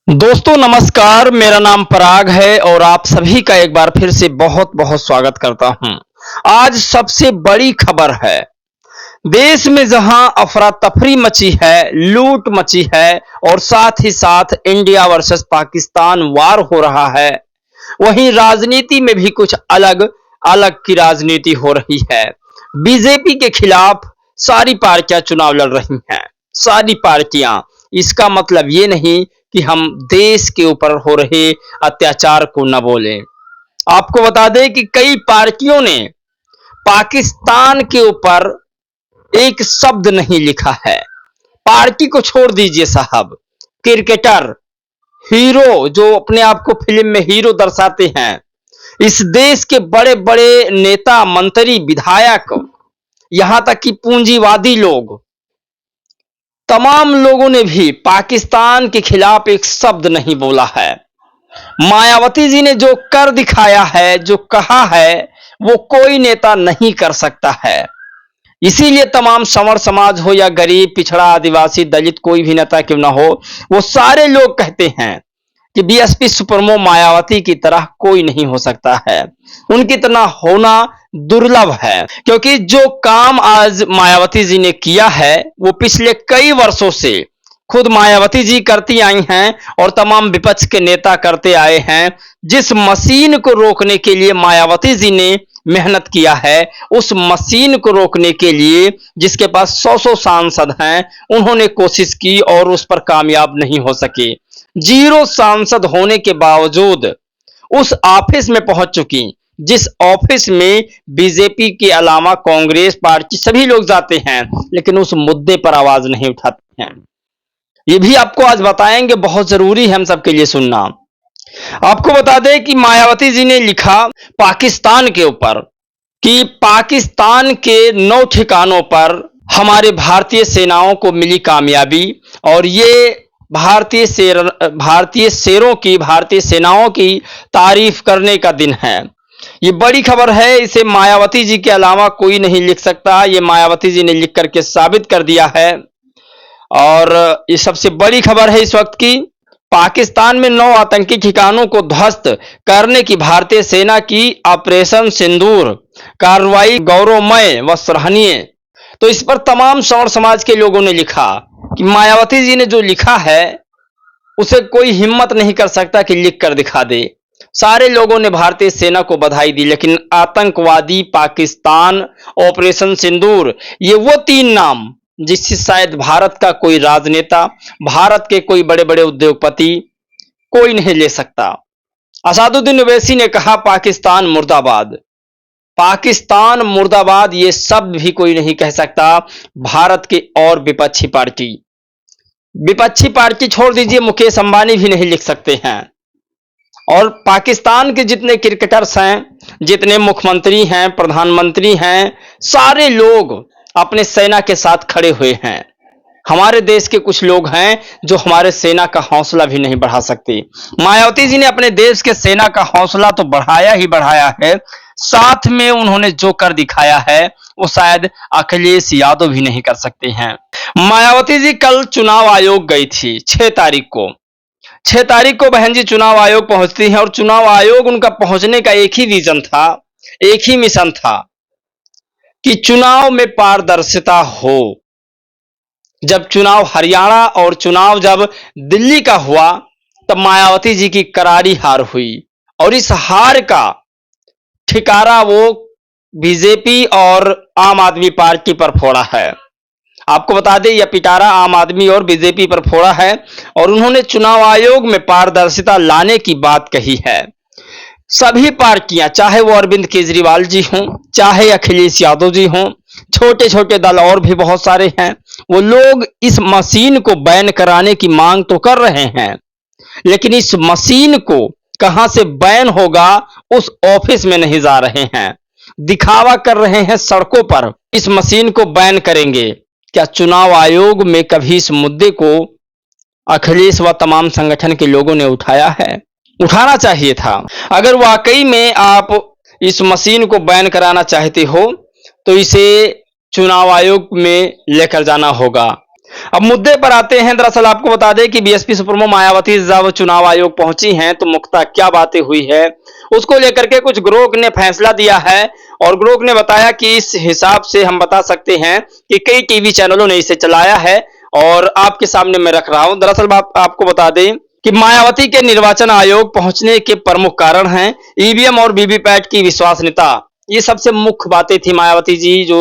दोस्तों नमस्कार, मेरा नाम पराग है और आप सभी का एक बार फिर से बहुत बहुत स्वागत करता हूं। आज सबसे बड़ी खबर है, देश में जहां अफरा तफरी मची है, लूट मची है और साथ ही साथ इंडिया वर्सेस पाकिस्तान वार हो रहा है, वहीं राजनीति में भी कुछ अलग अलग की राजनीति हो रही है। बीजेपी के खिलाफ सारी पार्टियां चुनाव लड़ रही हैं, सारी पार्टियां। इसका मतलब ये नहीं कि हम देश के ऊपर हो रहे अत्याचार को न बोलें। आपको बता दें कि कई पार्टियों ने पाकिस्तान के ऊपर एक शब्द नहीं लिखा है। पार्टी को छोड़ दीजिए साहब, क्रिकेटर, हीरो जो अपने आप को फिल्म में हीरो दर्शाते हैं, इस देश के बड़े बड़े नेता, मंत्री, विधायक, यहां तक कि पूंजीवादी लोग, तमाम लोगों ने भी पाकिस्तान के खिलाफ एक शब्द नहीं बोला है। मायावती जी ने जो कर दिखाया है, जो कहा है, वो कोई नेता नहीं कर सकता है। इसीलिए तमाम संवर समाज हो या गरीब, पिछड़ा, आदिवासी, दलित, कोई भी नेता क्यों ना हो, वो सारे लोग कहते हैं कि बीएसपी सुप्रीमो मायावती की तरह कोई नहीं हो सकता है। उनकी तरह होना दुर्लभ है, क्योंकि जो काम आज मायावती जी ने किया है वो पिछले कई वर्षों से खुद मायावती जी करती आई हैं और तमाम विपक्ष के नेता करते आए हैं। जिस मशीन को रोकने के लिए मायावती जी ने मेहनत किया है, उस मशीन को रोकने के लिए जिसके पास 100 सांसद हैं, उन्होंने कोशिश की और उस पर कामयाब नहीं हो सके। 0 सांसद होने के बावजूद उस ऑफिस में पहुंच चुकी, जिस ऑफिस में बीजेपी के अलावा कांग्रेस पार्टी सभी लोग जाते हैं, लेकिन उस मुद्दे पर आवाज नहीं उठाते हैं। ये भी आपको आज बताएंगे, बहुत जरूरी है हम सबके लिए सुनना। आपको बता दें कि मायावती जी ने लिखा पाकिस्तान के ऊपर कि पाकिस्तान के 9 ठिकानों पर हमारे भारतीय सेनाओं को मिली कामयाबी, और ये भारतीय शेरों की, भारतीय सेनाओं की तारीफ करने का दिन है। ये बड़ी खबर है, इसे मायावती जी के अलावा कोई नहीं लिख सकता। ये मायावती जी ने लिख करके साबित कर दिया है। और ये सबसे बड़ी खबर है इस वक्त की, पाकिस्तान में 9 आतंकी ठिकानों को ध्वस्त करने की भारतीय सेना की ऑपरेशन सिंदूर कार्रवाई गौरवमय व सराहनीय। तो इस पर तमाम सौर समाज के लोगों ने लिखा कि मायावती जी ने जो लिखा है उसे कोई हिम्मत नहीं कर सकता कि लिख कर दिखा दे। सारे लोगों ने भारतीय सेना को बधाई दी, लेकिन आतंकवादी पाकिस्तान, ऑपरेशन सिंदूर, ये वो 3 नाम जिससे शायद भारत का कोई राजनेता, भारत के कोई बड़े बड़े उद्योगपति कोई नहीं ले सकता। असदुद्दीन ओवैसी ने कहा पाकिस्तान मुर्दाबाद। पाकिस्तान मुर्दाबाद ये शब्द भी कोई नहीं कह सकता भारत के और विपक्षी पार्टी छोड़ दीजिए, मुकेश अंबानी भी नहीं लिख सकते हैं। और पाकिस्तान के जितने क्रिकेटर्स हैं, जितने मुख्यमंत्री हैं, प्रधानमंत्री हैं, सारे लोग अपने सेना के साथ खड़े हुए हैं। हमारे देश के कुछ लोग हैं जो हमारे सेना का हौसला भी नहीं बढ़ा सकते। मायावती जी ने अपने देश के सेना का हौसला तो बढ़ाया ही बढ़ाया है, साथ में उन्होंने जो कर दिखाया है वो शायद अखिलेश यादव भी नहीं कर सकते हैं। मायावती जी कल चुनाव आयोग गई थी 6 तारीख को। 6 तारीख को बहन जी चुनाव आयोग पहुंचती हैं और चुनाव आयोग उनका पहुंचने का एक ही विजन था, एक ही मिशन था कि चुनाव में पारदर्शिता हो। जब चुनाव हरियाणा और चुनाव जब दिल्ली का हुआ, तब मायावती जी की करारी हार हुई और इस हार का ठिकारा वो बीजेपी और आम आदमी पार्टी पर फोड़ा है। आपको बता दें, यह पिटारा आम आदमी और बीजेपी पर फोड़ा है और उन्होंने चुनाव आयोग में पारदर्शिता लाने की बात कही है। सभी पार्टियां, चाहे वो अरविंद केजरीवाल जी हों, चाहे अखिलेश यादव जी हों, छोटे छोटे दल और भी बहुत सारे हैं, वो लोग इस मशीन को बैन कराने की मांग तो कर रहे हैं, लेकिन इस मशीन को कहां से बैन होगा उस ऑफिस में नहीं जा रहे हैं। दिखावा कर रहे हैं सड़कों पर, इस मशीन को बैन करेंगे। क्या चुनाव आयोग में कभी इस मुद्दे को अखिलेश व तमाम संगठन के लोगों ने उठाया है? उठाना चाहिए था। अगर वाकई में आप इस मशीन को बैन कराना चाहते हो तो इसे चुनाव आयोग में लेकर जाना होगा। अब मुद्दे पर आते हैं। दरअसल आपको बता दें कि बीएसपी सुप्रीमो मायावती जब चुनाव आयोग पहुंची हैं तो मुख्यतः क्या बातें हुई है उसको लेकर के कुछ ग्रोह ने फैसला दिया है और ग्रोह ने बताया कि इस हिसाब से हम बता सकते हैं कि कई टीवी चैनलों ने इसे चलाया है और आपके सामने मैं रख रहा हूं। दरअसल आपको बता दें कि मायावती के निर्वाचन आयोग पहुंचने के प्रमुख कारण हैं ईवीएम और वीवीपैट की विश्वसनीयता। ये सबसे मुख्य बातें थी मायावती जी जो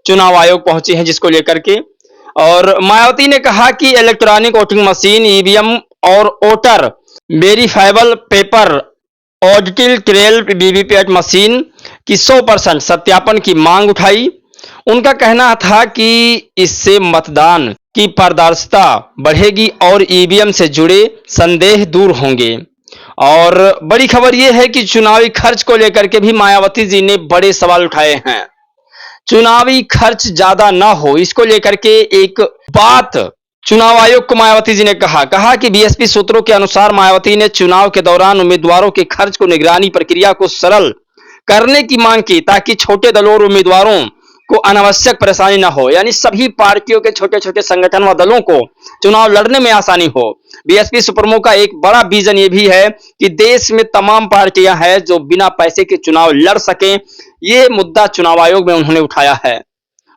चुनाव आयोग पहुंची हैं जिसको लेकर के। और मायावती ने कहा कि इलेक्ट्रॉनिक वोटिंग मशीन ईवीएम और voter verifiable paper audited trail VVPAT machine की 100% सत्यापन की मांग उठाई। उनका कहना था कि इससे मतदान की पारदर्शिता बढ़ेगी और ईवीएम से जुड़े संदेह दूर होंगे। और बड़ी खबर यह है कि चुनावी खर्च को लेकर के भी मायावती जी ने बड़े सवाल उठाए हैं। चुनावी खर्च ज्यादा ना हो इसको लेकर के एक बात चुनाव आयोग को मायावती जी ने कहा कि बीएसपी सूत्रों के अनुसार मायावती ने चुनाव के दौरान उम्मीदवारों के खर्च को निगरानी प्रक्रिया को सरल करने की मांग की ताकि छोटे दलों और उम्मीदवारों को अनावश्यक परेशानी न हो। यानी सभी पार्टियों के छोटे छोटे संगठन व दलों को चुनाव लड़ने में आसानी हो। बीएसपी सुप्रीमो का एक बड़ा विजन ये भी है कि देश में तमाम पार्टियां हैं जो बिना पैसे के चुनाव लड़ सकें। ये मुद्दा चुनाव आयोग में उन्होंने उठाया है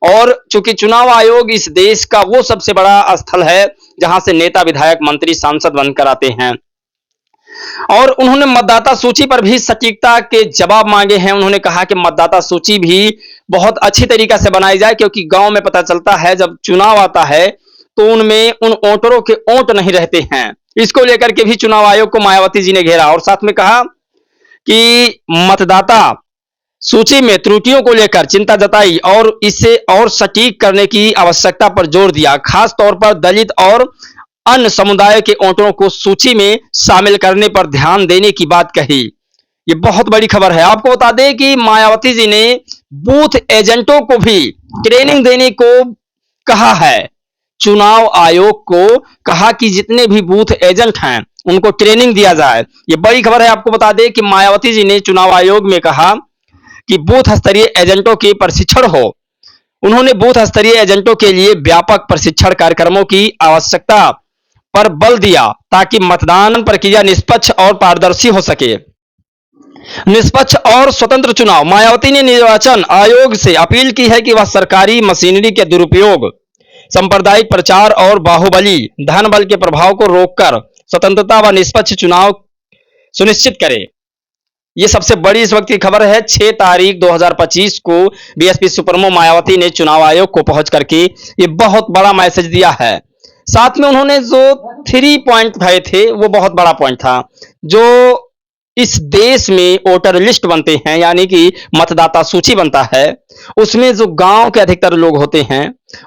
और चूंकि चुनाव आयोग इस देश का वो सबसे बड़ा स्थल है जहां से नेता विधायक मंत्री सांसद बनकर आते हैं। और उन्होंने मतदाता सूची पर भी सटीकता के जवाब मांगे हैं। उन्होंने कहा कि मतदाता सूची भी बहुत अच्छी तरीके से बनाई जाए क्योंकि गांव में पता चलता है जब चुनाव आता है तो उनमें उन वोटरों के वोट नहीं रहते हैं। इसको लेकर के भी चुनाव आयोग को मायावती जी ने घेरा और साथ में कहा कि मतदाता सूची में त्रुटियों को लेकर चिंता जताई और इसे और सटीक करने की आवश्यकता पर जोर दिया। खास तौर पर दलित और अन्य समुदाय के वोटरों को सूची में शामिल करने पर ध्यान देने की बात कही। ये बहुत बड़ी खबर है। आपको बता दें कि मायावती जी ने बूथ एजेंटों को भी ट्रेनिंग देने को कहा है। चुनाव आयोग को कहा कि जितने भी बूथ एजेंट हैं उनको ट्रेनिंग दिया जाए। ये बड़ी खबर है। आपको बता दें कि मायावती जी ने चुनाव आयोग में कहा कि बूथ स्तरीय एजेंटों के प्रशिक्षण हो। उन्होंने बूथ स्तरीय एजेंटों के लिए व्यापक प्रशिक्षण कार्यक्रमों की आवश्यकता पर बल दिया ताकि मतदान प्रक्रिया निष्पक्ष और पारदर्शी हो सके। निष्पक्ष और स्वतंत्र चुनाव। मायावती ने निर्वाचन आयोग से अपील की है कि वह सरकारी मशीनरी के दुरुपयोग, सांप्रदायिक प्रचार और बाहुबली धन बल के प्रभाव को रोककर स्वतंत्रता व निष्पक्ष चुनाव सुनिश्चित करे। ये सबसे बड़ी इस वक्त की खबर है। 6 तारीख 2025 को बीएसपी सुप्रीमो मायावती ने चुनाव आयोग को पहुंच करके ये बहुत बड़ा मैसेज दिया है। साथ में उन्होंने जो 3 पॉइंट उठाए थे वो बहुत बड़ा पॉइंट था। जो इस देश में वोटर लिस्ट बनते हैं यानी कि मतदाता सूची बनता है उसमें जो गांव के अधिकतर लोग होते हैं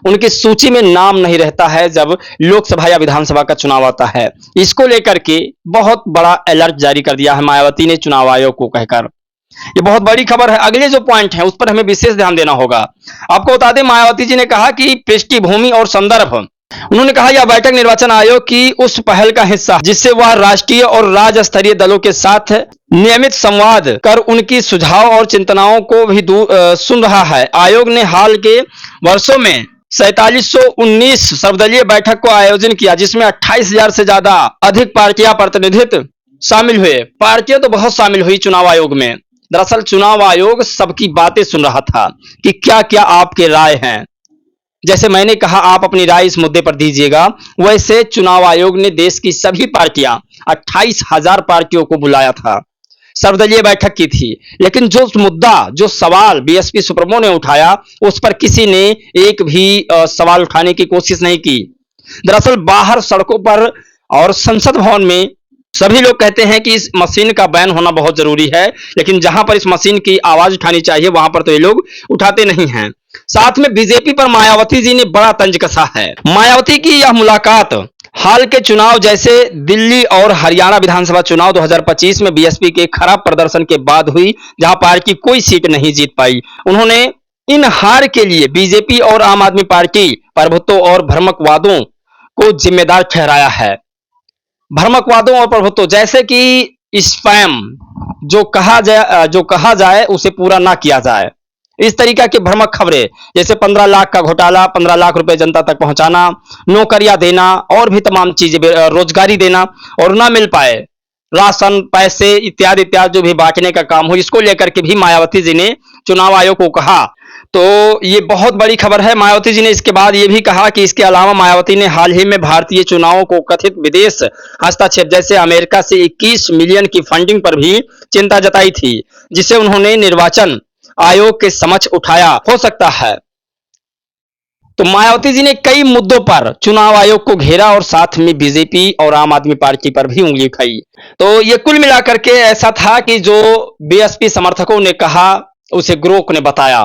उनकी सूची में नाम नहीं रहता है जब लोकसभा या विधानसभा का चुनाव आता है। इसको लेकर के बहुत बड़ा अलर्ट जारी कर दिया है मायावती ने चुनाव आयोग को कहकर। ये बहुत बड़ी खबर है। अगले जो पॉइंट है उस पर हमें विशेष ध्यान देना होगा। आपको बता दें मायावती जी ने कहा कि पृष्ठभूमि और संदर्भ। उन्होंने कहा यह बैठक निर्वाचन आयोग की उस पहल का हिस्सा जिससे वह राष्ट्रीय और राज्य स्तरीय दलों के साथ नियमित संवाद कर उनकी सुझाव और चिंतनाओं को भी सुन रहा है। आयोग ने हाल के वर्षों में 4719 सर्वदलीय बैठक को आयोजन किया जिसमें 28,000 से ज्यादा अधिक पार्टियां प्रतिनिधित्व शामिल हुए। पार्टियां तो बहुत शामिल हुई चुनाव आयोग में। दरअसल चुनाव आयोग सबकी बातें सुन रहा था कि क्या क्या आपके राय हैं। जैसे मैंने कहा आप अपनी राय इस मुद्दे पर दीजिएगा, वैसे चुनाव आयोग ने देश की सभी पार्टियां 28,000 पार्टियों को बुलाया था, सर्वदलीय बैठक की थी। लेकिन जो मुद्दा जो सवाल बीएसपी सुप्रीमो ने उठाया उस पर किसी ने एक भी सवाल उठाने की कोशिश नहीं की। दरअसल बाहर सड़कों पर और संसद भवन में सभी लोग कहते हैं कि इस मशीन का बैन होना बहुत जरूरी है, लेकिन जहां पर इस मशीन की आवाज उठानी चाहिए वहां पर तो ये लोग उठाते नहीं हैं। साथ में बीजेपी पर मायावती जी ने बड़ा तंज कसा है। मायावती की यह मुलाकात हाल के चुनाव जैसे दिल्ली और हरियाणा विधानसभा चुनाव 2025 में बीएसपी के खराब प्रदर्शन के बाद हुई जहां पार्टी कोई सीट नहीं जीत पाई। उन्होंने इन हार के लिए बीजेपी और आम आदमी पार्टी प्रभुत्व और भ्रमकवादों को जिम्मेदार ठहराया है। भ्रमकवादों और प्रभुत्व जैसे कि स्पैम जो कहा जाए उसे पूरा ना किया जाए, इस तरीका की भ्रामक खबरें, जैसे 15 लाख का घोटाला, 15 लाख रुपए जनता तक पहुंचाना, नौकरियां देना और भी तमाम चीजें, रोजगारी देना और ना मिल पाए, राशन, पैसे इत्यादि इत्यादि जो भी बांटने का काम हो, इसको लेकर के भी मायावती जी ने चुनाव आयोग को कहा। तो ये बहुत बड़ी खबर है। मायावती जी ने इसके बाद ये भी कहा कि इसके अलावा मायावती ने हाल ही में भारतीय चुनावों को कथित विदेश हस्तक्षेप जैसे अमेरिका से 21 मिलियन की फंडिंग पर भी चिंता जताई थी, जिसे उन्होंने निर्वाचन आयोग के समक्ष उठाया हो सकता है। तो मायावती जी ने कई मुद्दों पर चुनाव आयोग को घेरा और साथ में बीजेपी और आम आदमी पार्टी पर भी उंगली उठाई। तो ये कुल मिलाकर के ऐसा था कि जो बीएसपी समर्थकों ने कहा उसे ग्रोक ने बताया,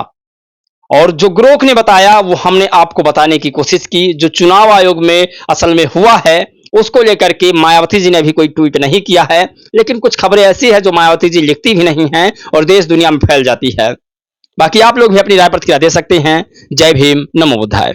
और जो ग्रोक ने बताया वो हमने आपको बताने की कोशिश की। जो चुनाव आयोग में असल में हुआ है उसको लेकर के मायावती जी ने अभी कोई ट्वीट नहीं किया है, लेकिन कुछ खबरें ऐसी है जो मायावती जी लिखती भी नहीं हैं और देश दुनिया में फैल जाती है। बाकी आप लोग भी अपनी राय प्रतिक्रिया दे सकते हैं। जय भीम, नमो बुद्धाय।